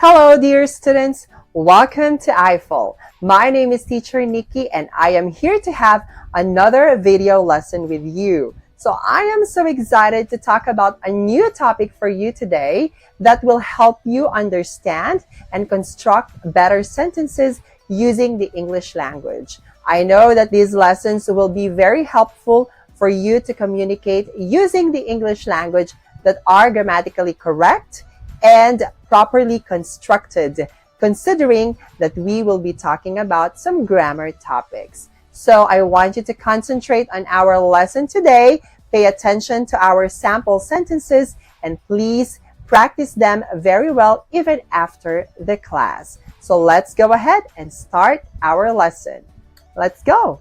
Hello, dear students. Welcome to I-Fal. My name is Teacher Nikki, and I am here to have another video lesson with you. So I am so excited to talk about a new topic for you today that will help you understand and construct better sentences using the English language. I know that these lessons will be very helpful for you to communicate using the English language that are grammatically correct and properly constructed, considering that we will be talking about some grammar topics. So I want you to concentrate on our lesson today, pay attention to our sample sentences, and please practice them very well even after the class. So let's go ahead and start our lesson. Let's go.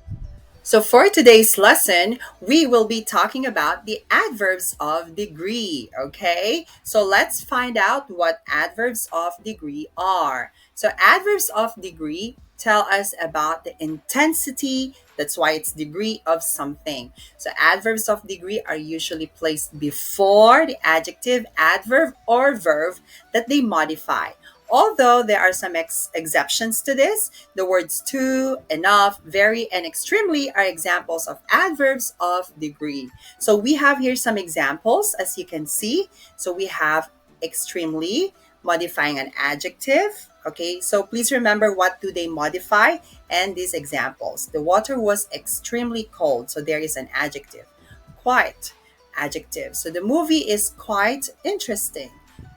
So for today's lesson, we will be talking about the adverbs of degree, okay? So let's find out what adverbs of degree are. So adverbs of degree tell us about the intensity, that's why it's degree of something. So adverbs of degree are usually placed before the adjective, adverb, or verb that they modify. Although there are some exceptions to this, the words to, enough, very, and extremely are examples of adverbs of degree. So we have here some examples, as you can see. So we have extremely, modifying an adjective. Okay, so please remember what do they modify and these examples. The water was extremely cold, so there is an adjective. Quite, adjective. So the movie is quite interesting.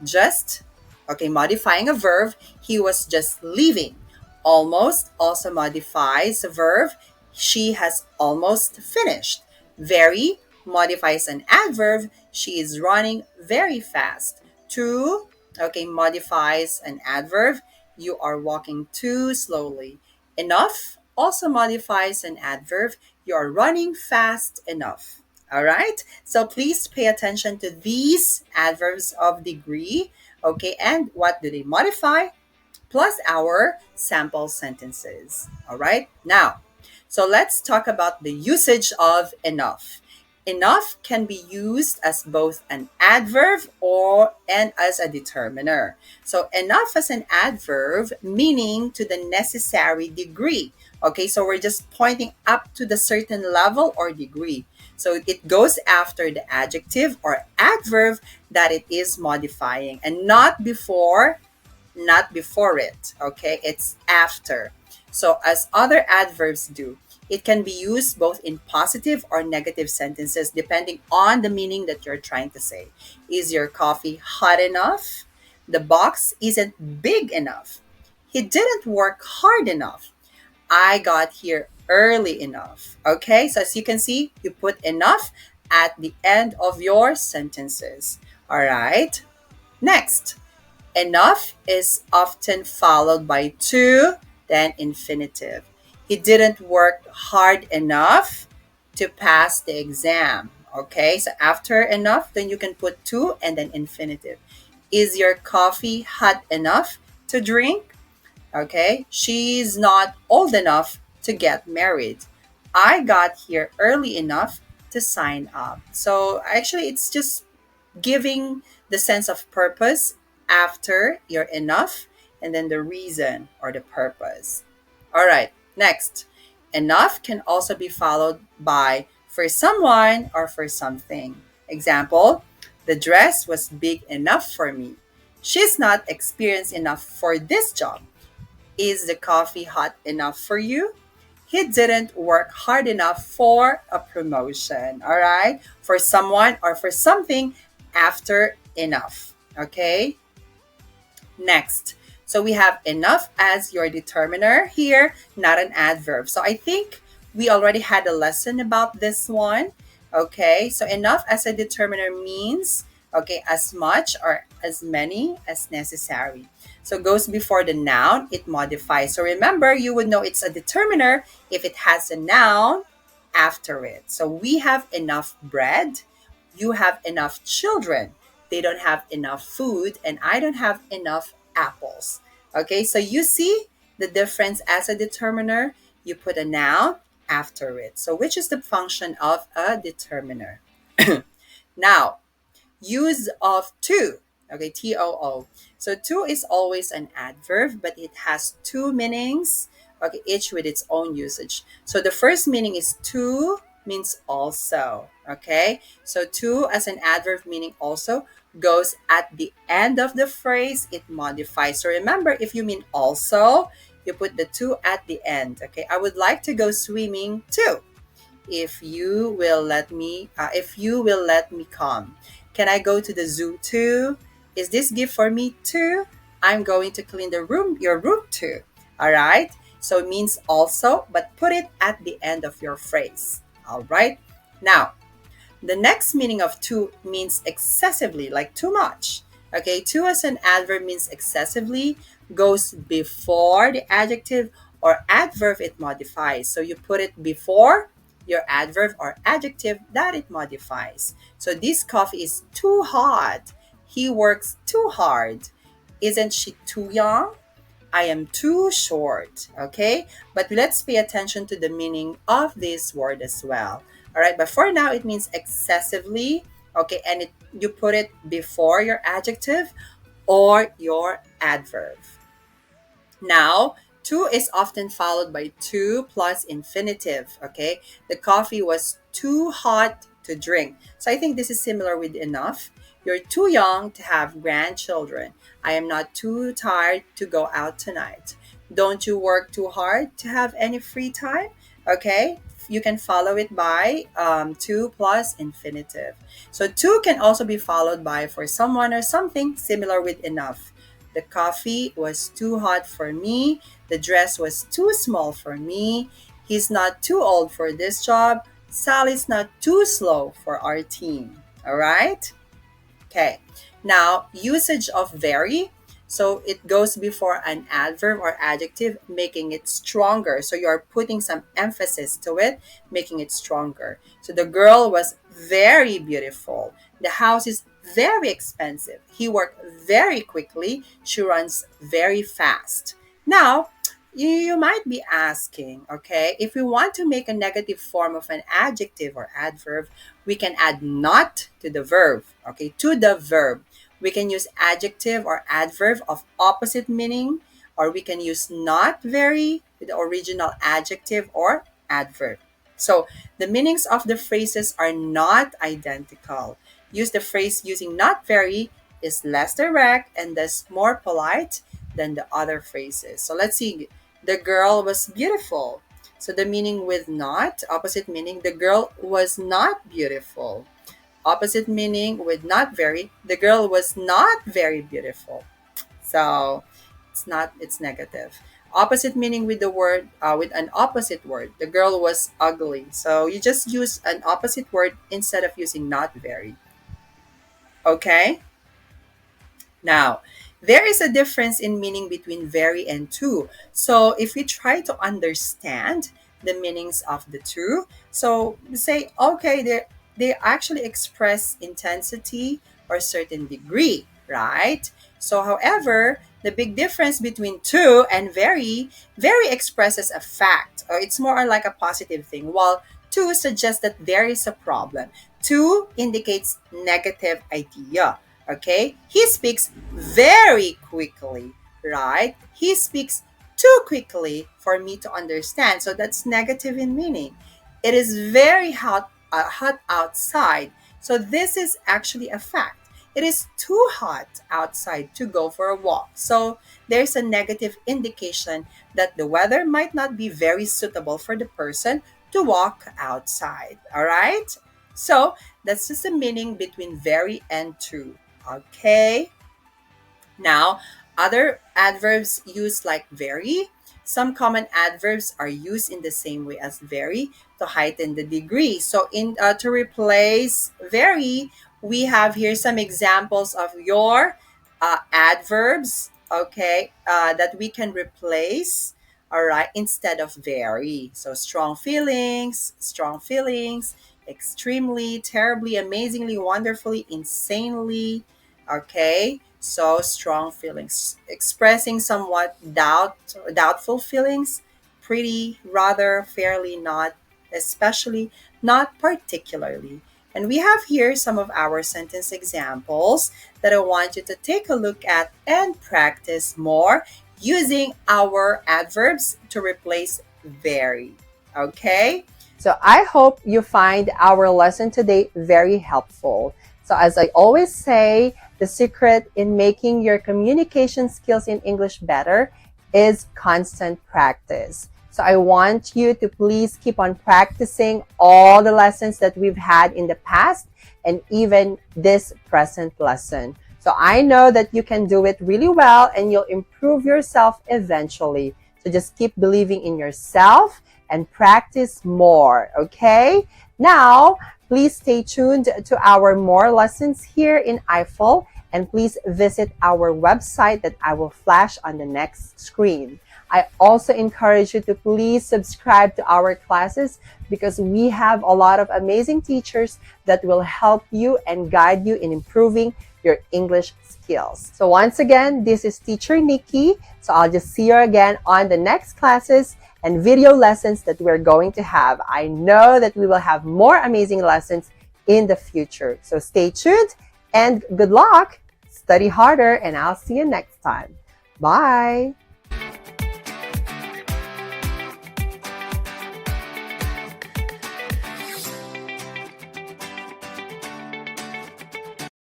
Just, okay, modifying a verb, he was just leaving. Almost also modifies a verb, she has almost finished. Very modifies an adverb, she is running very fast. To, okay, modifies an adverb, you are walking too slowly. Enough also modifies an adverb, you are running fast enough. All right, so please pay attention to these adverbs of degree. Okay, and what do they modify? Plus our sample sentences. All right, now, so let's talk about the usage of enough. Enough can be used as both an adverb or and as a determiner. So enough as an adverb, meaning to the necessary degree. Okay, so we're just pointing up to the certain level or degree. So it goes after the adjective or adverb that it is modifying and not before it. Okay, it's after. So as other adverbs do, it can be used both in positive or negative sentences depending on the meaning that you're trying to say. Is your coffee hot enough? The box isn't big enough. He didn't work hard enough. I got here early enough. Okay, so as you can see, you put enough at the end of your sentences. All right, next. Enough is often followed by to, then infinitive. He didn't work hard enough to pass the exam. Okay, so after enough, then you can put to and then infinitive. Is your coffee hot enough to drink? Okay, she's not old enough to get married. I got here early enough to sign up. So actually, it's just giving the sense of purpose after your enough and then the reason or the purpose. All right, next. Enough can also be followed by for someone or for something. Example, the dress was big enough for me. She's not experienced enough for this job. Is the coffee hot enough for you? He didn't work hard enough for a promotion. All right, for someone or for something after enough. Okay, next. So we have enough as your determiner here, not an adverb. So I think we already had a lesson about this one. Okay, so enough as a determiner means, okay, as much or as many as necessary. So it goes before the noun, it modifies. So remember, you would know it's a determiner if it has a noun after it. So we have enough bread, you have enough children, they don't have enough food, and I don't have enough apples. Okay, so you see the difference as a determiner, you put a noun after it. So which is the function of a determiner? Now, use of to. Okay, too. So too is always an adverb, but it has two meanings, okay, each with its own usage. So the first meaning is too means also, okay? So too as an adverb meaning also goes at the end of the phrase, it modifies. So remember, if you mean also, you put the to at the end, okay? I would like to go swimming too. If you will let me come. Can I go to the zoo too? Is this gift for me too? I'm going to clean your room too. All right? So it means also, but put it at the end of your phrase. All right? Now, the next meaning of too means excessively, like too much. Okay, too as an adverb means excessively, goes before the adjective or adverb it modifies. So you put it before your adverb or adjective that it modifies. So this coffee is too hot. He works too hard. Isn't she too young? I am too short, okay? But let's pay attention to the meaning of this word as well. All right, but for now it means excessively, okay? And you put it before your adjective or your adverb. Now, to is often followed by to plus infinitive, okay? The coffee was too hot to drink. So I think this is similar with enough. You're too young to have grandchildren. I am not too tired to go out tonight. Don't you work too hard to have any free time? Okay? You can follow it by to plus infinitive. So to can also be followed by for someone or something similar with enough. The coffee was too hot for me. The dress was too small for me. He's not too old for this job. Sally's not too slow for our team. All right? Okay. Now, usage of very. So it goes before an adverb or adjective, making it stronger. So you're putting some emphasis to it, making it stronger. So the girl was very beautiful. The house is very expensive. He worked very quickly. She runs very fast. Now, you might be asking, okay, if we want to make a negative form of an adjective or adverb, we can add not to the verb, okay, to the verb. We can use adjective or adverb of opposite meaning, or we can use not very with the original adjective or adverb. So the meanings of the phrases are not identical. Use the phrase using not very is less direct and thus more polite than the other phrases. So let's see. The girl was beautiful. So the meaning with not, opposite meaning, the girl was not beautiful. Opposite meaning with not very, the girl was not very beautiful. So it's negative. Opposite meaning with the word, with an opposite word, the girl was ugly. So you just use an opposite word instead of using not very. Okay? Now, there is a difference in meaning between very and to. So, if we try to understand the meanings of the two, so say, okay, they actually express intensity or certain degree, right? So, however, the big difference between to and very expresses a fact, or it's more like a positive thing, while to suggests that there is a problem. To indicates negative idea. Okay, he speaks very quickly, right? He speaks too quickly for me to understand, so that's negative in meaning. It is very hot outside, so this is actually a fact. It is too hot outside to go for a walk, so there's a negative indication that the weather might not be very suitable for the person to walk outside. All right, so that's just the meaning between very and to. Okay. Now, other adverbs used like very. Some common adverbs are used in the same way as very to heighten the degree. So, in to replace very, we have here some examples of your adverbs. Okay, that we can replace. All right, instead of very. So, strong feelings, extremely, terribly, amazingly, wonderfully, insanely. Okay, so strong feelings, expressing somewhat doubtful feelings, pretty, rather, fairly, not, especially, not particularly. And we have here some of our sentence examples that I want you to take a look at and practice more using our adverbs to replace very. Okay? So I hope you find our lesson today very helpful. So as I always say, the secret in making your communication skills in English better is constant practice. So I want you to please keep on practicing all the lessons that we've had in the past and even this present lesson. So I know that you can do it really well and you'll improve yourself eventually. So just keep believing in yourself and practice more, okay? Now, please stay tuned to our more lessons here in I-Fal, and please visit our website that I will flash on the next screen. I also encourage you to please subscribe to our classes because we have a lot of amazing teachers that will help you and guide you in improving your English skills. So once again, this is Teacher Nikki. So I'll just see you again on the next classes and video lessons that we're going to have. I know that we will have more amazing lessons in the future. So stay tuned and good luck. Study harder and I'll see you next time. Bye.